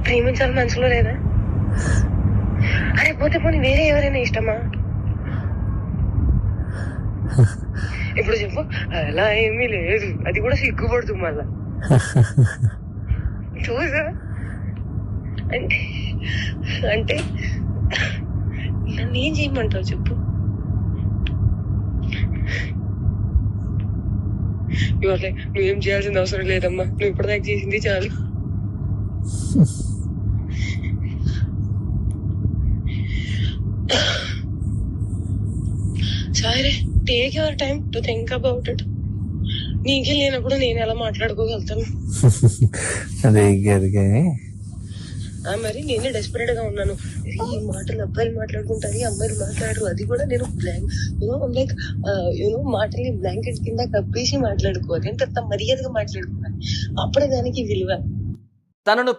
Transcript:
ప్రేమించాలి మనసులో లేదా? అరే పోతే పోనీ వేరే ఎవరైనా ఇష్టమా? ఇప్పుడు చెప్పు, అలా ఏమీ లేదు, అది కూడా సిగ్గుపడుతుంది మళ్ళా. చూసా అంటే అంటే నన్ను ఏం చేయమంటావు చెప్పు? నువ్వేం చేయాల్సిన అవసరం లేదమ్మా, నువ్వు ఇప్పటిదాకా చేసింది చాలు. సరే, take your time to think about it. నీకే లేనప్పుడు నేను ఎలా మాట్లాడుకోగలుగుతాను? మరి నేనే డెస్పరేట్ గా ఉన్నాను. ఈ మాటలు అబ్బాయిలు మాట్లాడుకుంటారు, అమ్మాయిలు మాట్లాడరు. అది కూడా నేను లైక్ మాటల్ని బ్లాంకెట్ కింద కప్పేసి మాట్లాడుకోవాలి. ఎంత మర్యాదగా మాట్లాడుకోవాలి, అప్పుడే దానికి విలువ. తనను